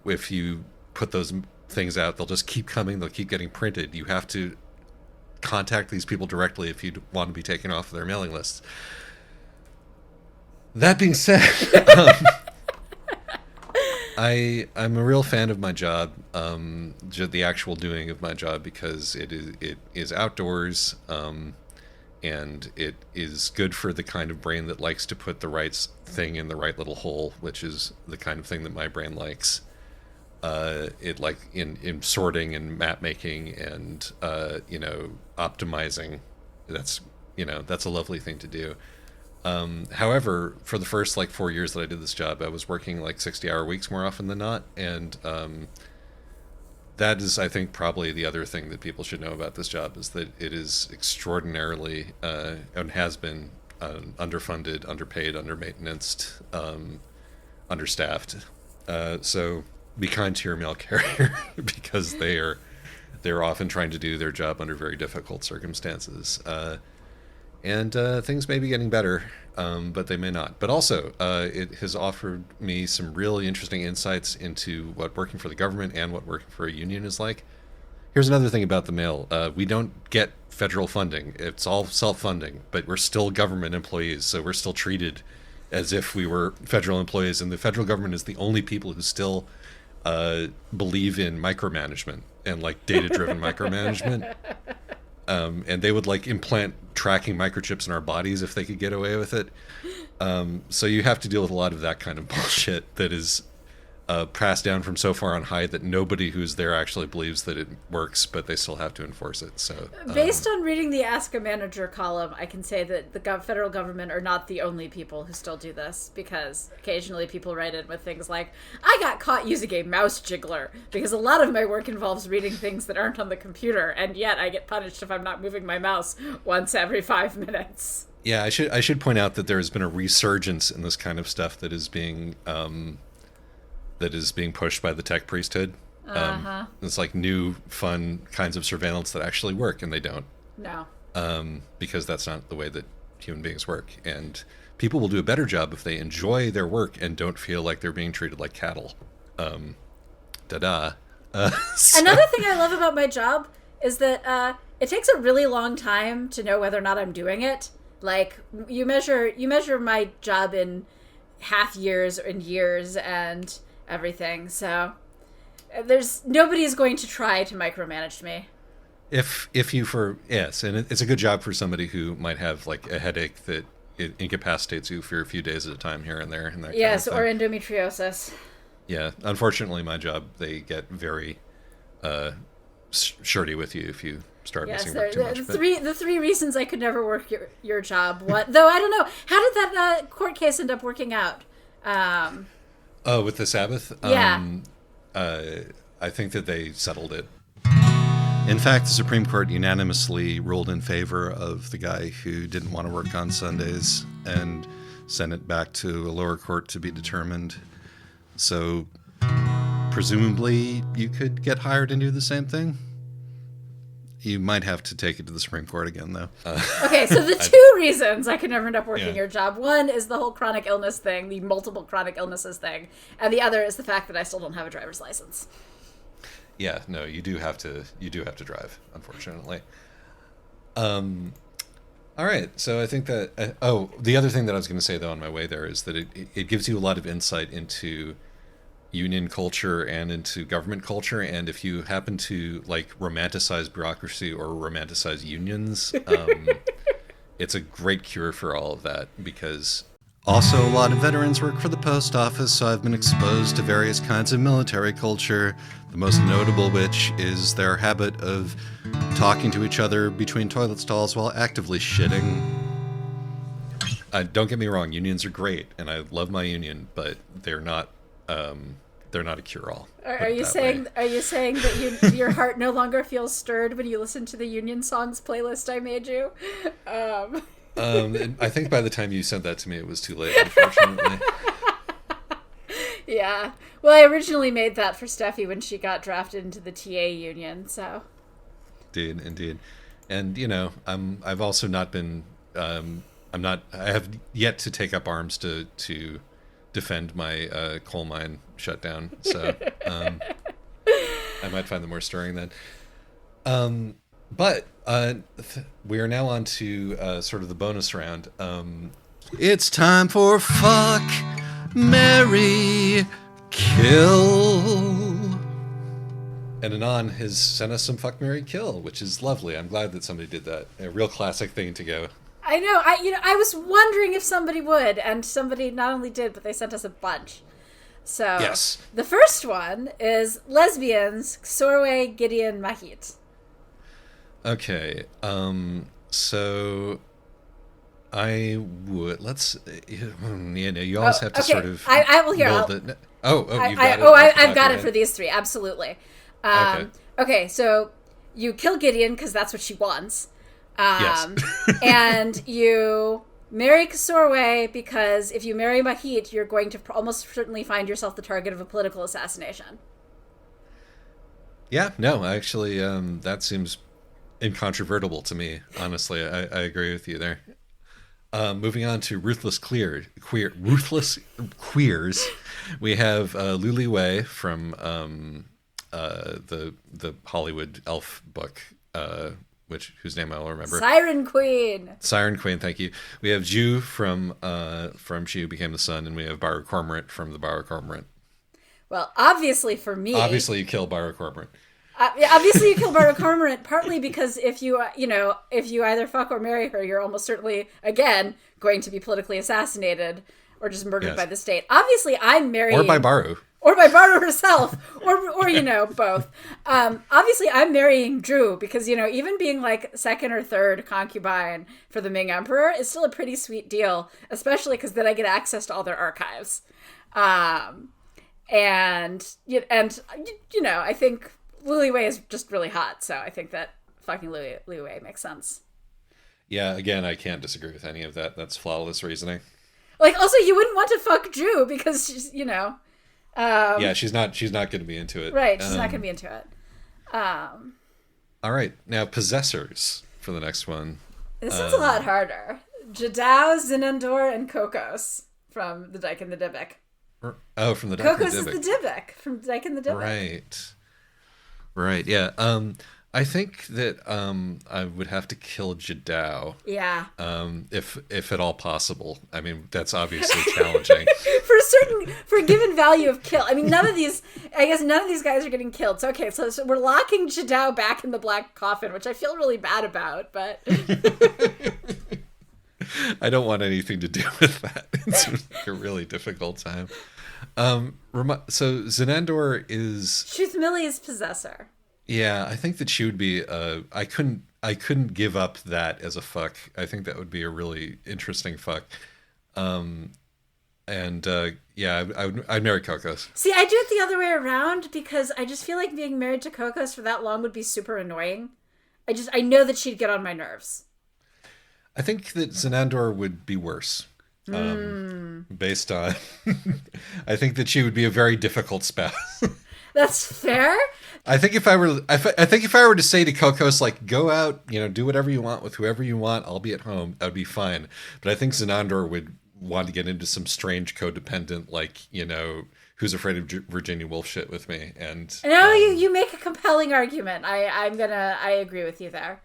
If you put those things out, they'll just keep coming. They'll keep getting printed. You have to contact these people directly if you want to be taken off their mailing lists. That being said, I'm a real fan of my job, the actual doing of my job, because it is outdoors, and it is good for the kind of brain that likes to put the right thing in the right little hole, which is the kind of thing that my brain likes. In sorting and map making and optimizing. That's a lovely thing to do. However, for the first 4 years that I did this job, I was working 60-hour weeks more often than not, and that is, I think, probably the other thing that people should know about this job, is that it is extraordinarily and has been underfunded, underpaid, undermaintenanced, understaffed. So be kind to your mail carrier because they're often trying to do their job under very difficult circumstances. And things may be getting better, but they may not. But also, it has offered me some really interesting insights into what working for the government and what working for a union is like. Here's another thing about the mail. We don't get federal funding. It's all self-funding, but we're still government employees, so we're still treated as if we were federal employees. And the federal government is the only people who still believe in micromanagement and data-driven micromanagement. And they would implant tracking microchips in our bodies if they could get away with it. So you have to deal with a lot of that kind of bullshit that is passed down from so far on high that nobody who's there actually believes that it works, but they still have to enforce it. So based on reading the Ask a Manager column, I can say that the federal government are not the only people who still do this, because occasionally people write in with things like, I got caught using a mouse jiggler because a lot of my work involves reading things that aren't on the computer, and yet I get punished if I'm not moving my mouse once every 5 minutes. Yeah, I should point out that there has been a resurgence in this kind of stuff that is being pushed by the tech priesthood. It's new, fun kinds of surveillance that actually work, and they don't. No. Because that's not the way that human beings work. And people will do a better job if they enjoy their work and don't feel like they're being treated like cattle. Another thing I love about my job is that it takes a really long time to know whether or not I'm doing it. You measure my job in half years and years and everything, so nobody's going to try to micromanage me. Yes, and it's a good job for somebody who might have a headache that it incapacitates you for a few days at a time here and there, and that yes, kind of or endometriosis. Yeah, unfortunately, my job, they get very shirty with you if you start missing work too much. The three reasons I could never work your job. What though? I don't know. How did that court case end up working out? With the Sabbath? Yeah. I think that they settled it. In fact, the Supreme Court unanimously ruled in favor of the guy who didn't want to work on Sundays and sent it back to a lower court to be determined. So, presumably, you could get hired and do the same thing. You might have to take it to the Supreme Court again, though. Okay, so the two reasons I could never end up working your job. One is the whole chronic illness thing, the multiple chronic illnesses thing. And the other is the fact that I still don't have a driver's license. Yeah, no, you do have to drive, unfortunately. All right, so I think that... the other thing that I was going to say, though, on my way there is that it gives you a lot of insight into union culture and into government culture, and if you happen to, like, romanticize bureaucracy or romanticize unions, it's a great cure for all of that, because... Also, a lot of veterans work for the post office, so I've been exposed to various kinds of military culture, the most notable which is their habit of talking to each other between toilet stalls while actively shitting. Don't get me wrong, unions are great, and I love my union, but they're not a cure-all. Are you saying that your heart no longer feels stirred when you listen to the union songs playlist I made you? I think by the time you sent that to me, it was too late, unfortunately. Yeah. Well, I originally made that for Steffi when she got drafted into the TA union, so. Indeed. And, you know, I've also not been, I have yet to take up arms to defend my coal mine shutdown, so I might find them more stirring then. But we are now on to sort of the bonus round. It's time for Fuck, Marry, Kill. And Anon has sent us some Fuck, Marry, Kill, which is lovely. I'm glad that somebody did that. A real classic thing to go. I know. I was wondering if somebody would, and somebody not only did, but they sent us a bunch. So yes. The first one is lesbians, Sorwe, Gideon, Mahit. Okay, so I would you always have to sort of. I will hear. I've got it for these three. Absolutely. Okay, so you kill Gideon because that's what she wants. Yes. And you marry Sorwe because if you marry Mahit, you're going to almost certainly find yourself the target of a political assassination. Yeah. No, actually, that seems incontrovertible to me, honestly. I agree with you there. Moving on to ruthless queers, we have Luli Wei from the Hollywood elf book, whose name I'll remember. Siren Queen, thank you. We have Ju from She Who Became the Sun, and we have Baru Cormorant from the Baru Cormorant. Well, obviously for me, you kill Baru Cormorant. Obviously, you kill Baru Cormorant partly because if you either fuck or marry her, you're almost certainly again going to be politically assassinated or just murdered by the state. Obviously, I'm marrying or by Baru herself, or both. Obviously, I'm marrying Drew because even being like second or third concubine for the Ming Emperor is still a pretty sweet deal, especially because then I get access to all their archives, and I think Luli Wei is just really hot, so I think that fucking Luli Wei makes sense. Yeah, again, I can't disagree with any of that. That's flawless reasoning. Like, also, you wouldn't want to fuck Drew because she's, yeah, she's not going to be into it. Right, she's not going to be into it. All right, now Possessors for the next one. This one's a lot harder. Jadao, Zinandor, and Kokos from The Dyke and the Dybbuk. Oh, from The Dyke and the Dybbuk. Kokos is the Dybbuk from Dyke and the Dybbuk. Right, yeah. I think that I would have to kill Jadao. Yeah. If at all possible. I mean, that's obviously challenging. for a given value of kill. I mean, none of these guys are getting killed. So okay, so we're locking Jadao back in the black coffin, which I feel really bad about, but I don't want anything to do with that. It's like a really difficult time. So Zenandor is... She's Millie's possessor. Yeah, I think that she would be. I couldn't give up that as a fuck. I think that would be a really interesting fuck. And yeah, I'd marry Kokos. See, I do it the other way around because I just feel like being married to Kokos for that long would be super annoying. I know that she'd get on my nerves. I think that Zenandor would be worse. Based on, I think that she would be a very difficult spouse. That's fair. I think if I were to say to Kokos, like, go out, do whatever you want with whoever you want, I'll be at home, that would be fine. But I think Zenandor would want to get into some strange codependent, like, who's afraid of Virginia Woolf shit with me. And no, you make a compelling argument. I agree with you there.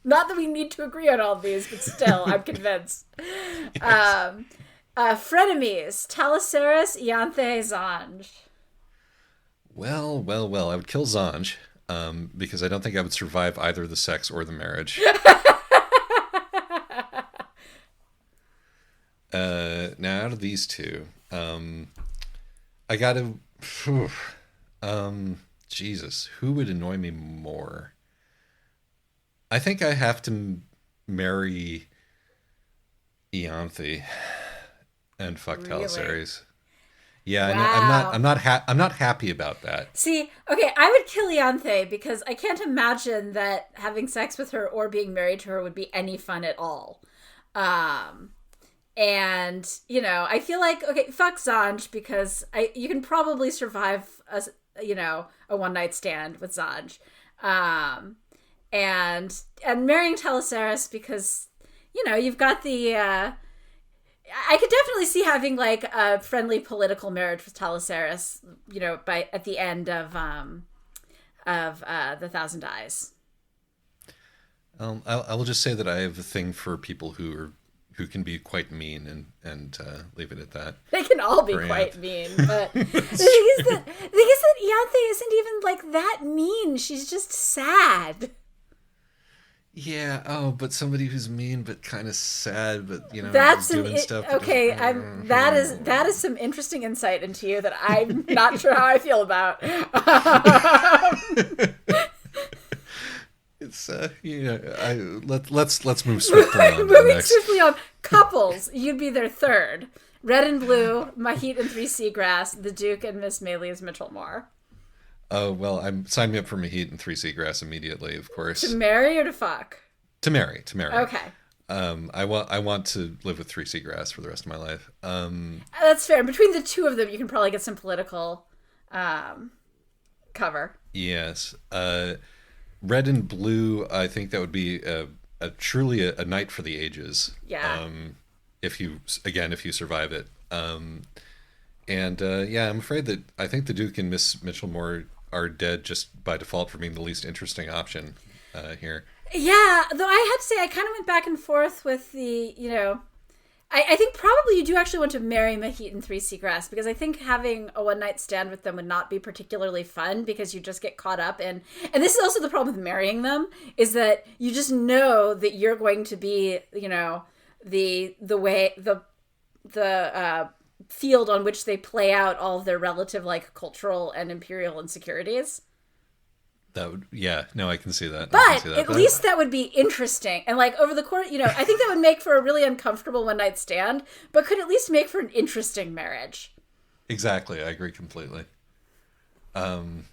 Not that we need to agree on all of these, but still, I'm convinced. Yes. Frenemies: Talaceris, Ianthe, Zanj. Well, I would kill Zanj, because I don't think I would survive either the sex or the marriage. Now, out of these two, I gotta... Jesus, who would annoy me more? I think I have to marry Ianthe and fuck Talaceres. Yeah, wow. I'm not happy about that. See, okay, I would kill Ianthe because I can't imagine that having sex with her or being married to her would be any fun at all. And I feel like, okay, fuck Zanj because you can probably survive a one night stand with Zanj. And marrying Talaceres because you've got the I could definitely see having like a friendly political marriage with Talaceres, at the end of the Thousand Eyes. I will just say that I have a thing for people who can be quite mean and leave it at that. They can all be quite mean, but the thing is that Ianthe isn't even like that mean. She's just sad. Yeah. But somebody who's mean but kind of sad, but that's doing stuff. Okay, that is some interesting insight into you that I'm not sure how I feel about. It's let's move swiftly on. Moving swiftly on. Couples, you'd be their third. Red and Blue, Mahit and Three Seagrass, the Duke and Miss Maylies Mitchellmore. Oh, well, sign me up for Mahit and Three Seagrass immediately, of course. To marry or to fuck? To marry. Okay. I want to live with Three Seagrass for the rest of my life. That's fair. Between the two of them, you can probably get some political cover. Yes. Red and Blue, I think that would be truly a night for the ages. Yeah. If you survive it. I'm afraid that I think the Duke and Miss Mitchellmore are dead just by default for being the least interesting option here. Yeah, though I had to say I kind of went back and forth with the, I think probably you do actually want to marry Mahit and Three Seagrass because I think having a one night stand with them would not be particularly fun because you just get caught up in, and this is also the problem with marrying them, is that you just know that you're going to be, the field on which they play out all of their relative like cultural and imperial insecurities. That would, yeah, no, I can see that. But at least that would be interesting. And like over the course, I think that would make for a really uncomfortable one night stand, but could at least make for an interesting marriage. Exactly. I agree completely. And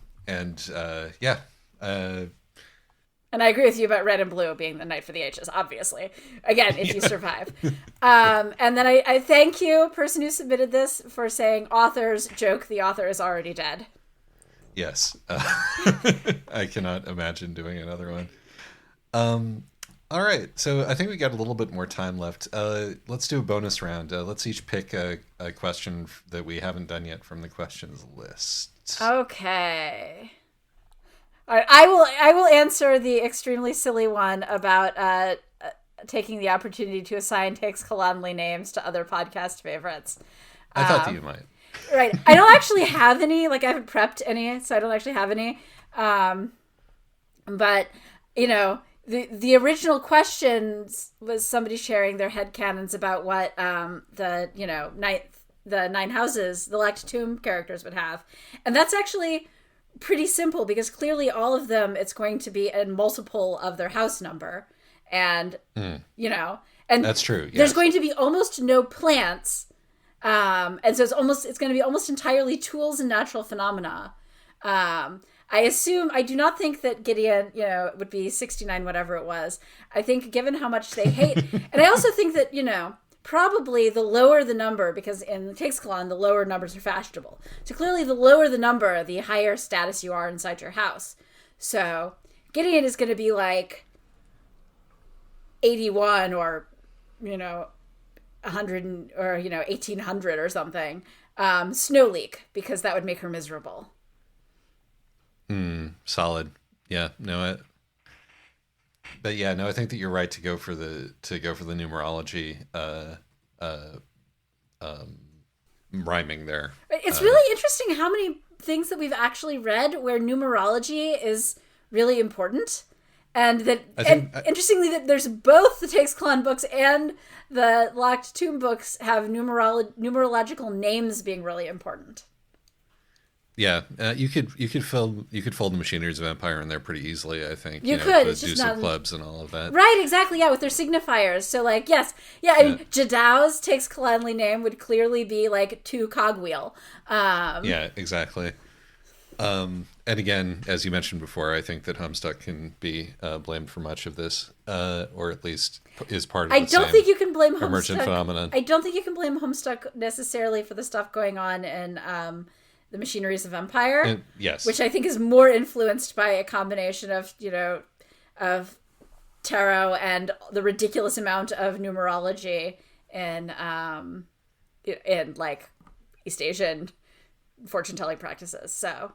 I agree with you about Red and Blue being the night for the ages, obviously. Again, if you survive. And then I thank you, person who submitted this, for saying author's joke, the author is already dead. Yes. I cannot imagine doing another one. All right. So I think we got a little bit more time left. Let's do a bonus round. Let's each pick a question that we haven't done yet from the questions list. Okay. All right, I will answer the extremely silly one about taking the opportunity to assign Takes Kalanli names to other podcast favorites. I thought that you might. Right. I don't actually have any. Like, I haven't prepped any, so I don't actually have any. But, the original questions was somebody sharing their headcanons about what the, the 9 houses, the Locked Tomb characters would have. And that's actually pretty simple because clearly all of them, it's going to be a multiple of their house number. And, you know, and that's true. Yes. There's going to be almost no plants. And so it's going to be almost entirely tools and natural phenomena. I do not think that Gideon, you know, would be 69, whatever it was. I think given how much they hate, and I also think that, you know, probably the lower the number, because in the Takes Kalon, the lower numbers are fashionable. So clearly the lower the number, the higher status you are inside your house. So Gideon is going to be like 81 or, you know, 100 or, you know, 1800 or something. Snow Leak, because that would make her miserable. Solid. Yeah. No. But yeah, no. I think that you're right to go for the numerology, rhyming there. It's really interesting how many things that we've actually read where numerology is really important, and that interestingly that there's both the Takes Kalon books and the Locked Tomb books have numerological names being really important. Yeah, you could fold the Machineries of Empire in there pretty easily. I think you could. The it's just Deuce not of Clubs and all of that. Right, exactly. Yeah, with their signifiers. So like, yes, yeah. I mean, Jadau's Takes Kalonly name would clearly be like 2 cogwheel. Yeah, exactly. And again, as you mentioned before, I think that Homestuck can be blamed for much of this, or at least is part of the I don't think you can blame emergent Homestuck. phenomenon. I don't think you can blame Homestuck necessarily for the stuff going on in the Machineries of Empire. Yes. Which I think is more influenced by a combination of, you know, of tarot and the ridiculous amount of numerology in like East Asian fortune telling practices. So.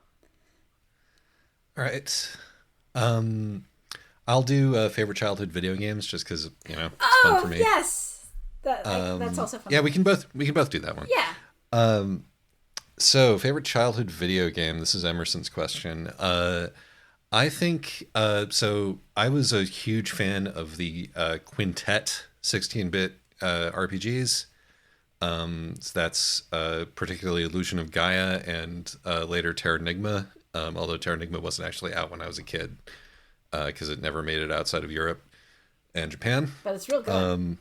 All right. I'll do favorite childhood video games just because, you know, it's fun for me. Yes. That's also fun. Yeah, we can both do that one. Yeah. So, favorite childhood video game. This is Emerson's question. I think so. I was a huge fan of the Quintet 16-bit RPGs. So that's particularly Illusion of Gaia and later Terranigma. Although Terranigma wasn't actually out when I was a kid because it never made it outside of Europe and Japan. But it's real good.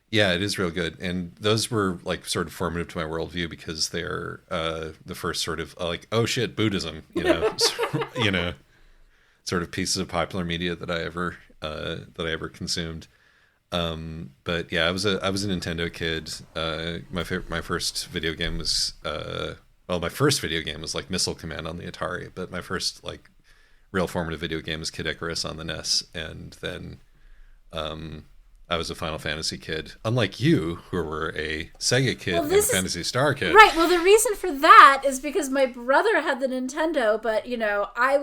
Yeah, it is real good. And those were like sort of formative to my worldview because they're the first sort of like, oh shit, Buddhism, you know, you know, sort of pieces of popular media that I ever consumed. But yeah, I was a Nintendo kid. My first video game was my first video game was like Missile Command on the Atari, but my first like real formative video game was Kid Icarus on the NES, and then I was a Final Fantasy kid, unlike you, who were a Sega kid and a Phantasy Star kid. Right. Well, the reason for that is because my brother had the Nintendo, but, you know, I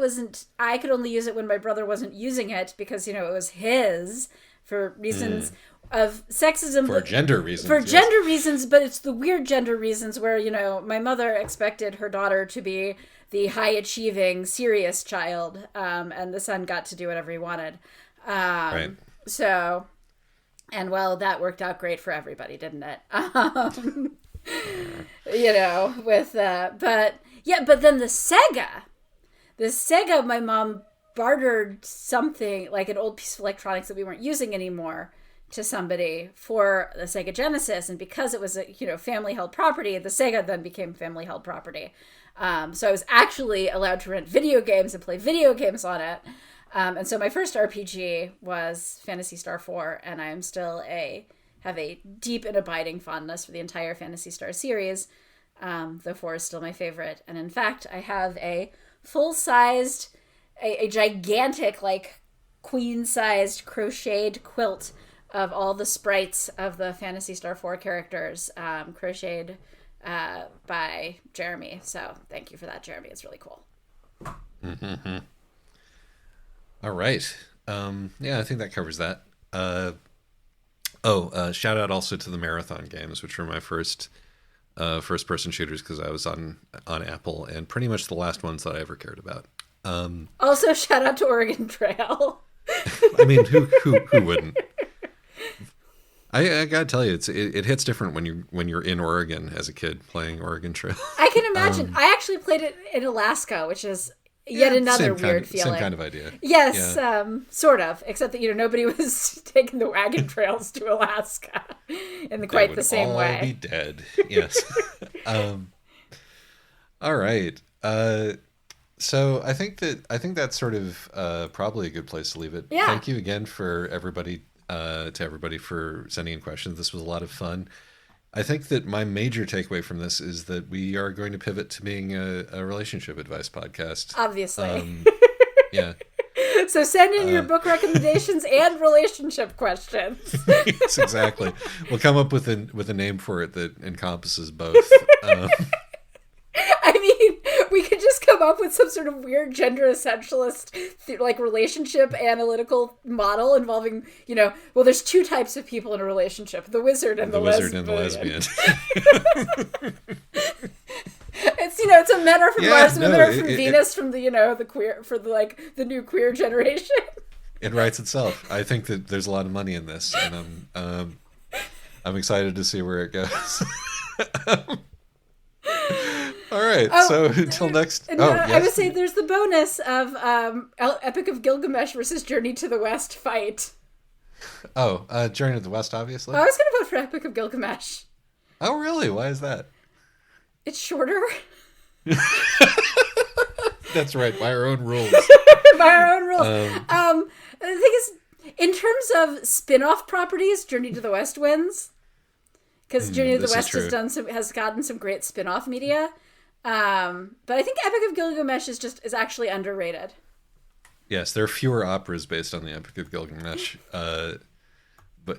could only use it when my brother wasn't using it because, you know, it was his for reasons of sexism. For gender reasons. For gender reasons, but it's the weird gender reasons where, you know, my mother expected her daughter to be the high-achieving, serious child, and the son got to do whatever he wanted. Right. So... And well, that worked out great for everybody, didn't it? You know, but then the Sega, my mom bartered something like an old piece of electronics that we weren't using anymore to somebody for the Sega Genesis. And because it was a, you know, family held property, the Sega then became family held property. So I was actually allowed to rent video games and play video games on it. And so my first RPG was Phantasy Star 4, and I am still have a deep and abiding fondness for the entire Phantasy Star series. The 4 is still my favorite. And in fact, I have a full-sized, a gigantic, like, queen-sized crocheted quilt of all the sprites of the Phantasy Star 4 characters, crocheted by Jeremy. So thank you for that, Jeremy. It's really cool. Mm-hmm. All right. Yeah, I think that covers that. Shout out also to the Marathon games, which were my first person shooters because I was on Apple and pretty much the last ones that I ever cared about. Also, shout out to Oregon Trail. I mean, who wouldn't? I gotta tell you, it hits different when you're in Oregon as a kid playing Oregon Trail. I can imagine. I actually played it in Alaska, which is yet another weird feeling. Same kind of idea. Yes, sort of. Except that nobody was taking the wagon trails to Alaska in quite the same way. They would all be dead. Yes. All right. So I think that's sort of probably a good place to leave it. Yeah. Thank you again for everybody for sending in questions. This was a lot of fun. I think that my major takeaway from this is that we are going to pivot to being a relationship advice podcast. Obviously. Yeah. So send in your book recommendations and relationship questions. Yes, exactly. We'll come up with a name for it that encompasses both. I mean, we could just come up with some sort of weird gender essentialist, relationship analytical model involving, well, there's two types of people in a relationship: the wizard and the lesbian. It's a men are from Mars, women are from Venus, from the queer, for the new queer generation. It writes itself. I think that there's a lot of money in this, and I'm excited to see where it goes. All right, so until next... yes. I would say there's the bonus of Epic of Gilgamesh versus Journey to the West fight. Oh, Journey to the West, obviously? I was going to vote for Epic of Gilgamesh. Oh, really? Why is that? It's shorter. That's right, by our own rules. By our own rules. The thing is, in terms of spin-off properties, Journey to the West wins. Because Journey to the West has gotten some great spin-off media. But I think Epic of Gilgamesh is actually underrated. Yes, there are fewer operas based on the Epic of Gilgamesh. But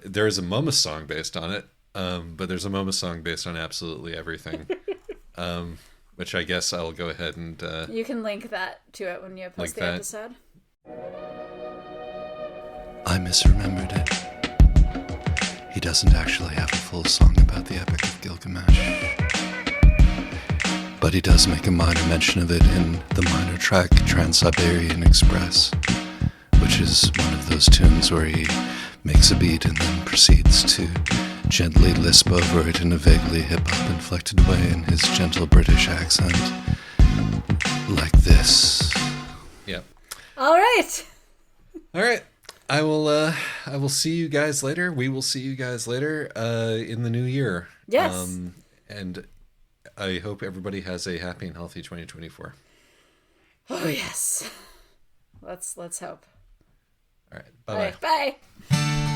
there is a Momus song based on it. But there's a Momus song based on absolutely everything. Which I guess I'll go ahead and... you can link that to it when you post the episode. I misremembered it. He doesn't actually have a full song about the Epic of Gilgamesh. But he does make a minor mention of it in the minor track Trans-Siberian Express, which is one of those tunes where he makes a beat and then proceeds to gently lisp over it in a vaguely hip-hop inflected way in his gentle British accent. Like this. Yep. All right. I will see you guys later. We will see you guys later in the new year. Yes. And I hope everybody has a happy and healthy 2024. Oh yes. Let's hope. All right. Bye-bye. Bye.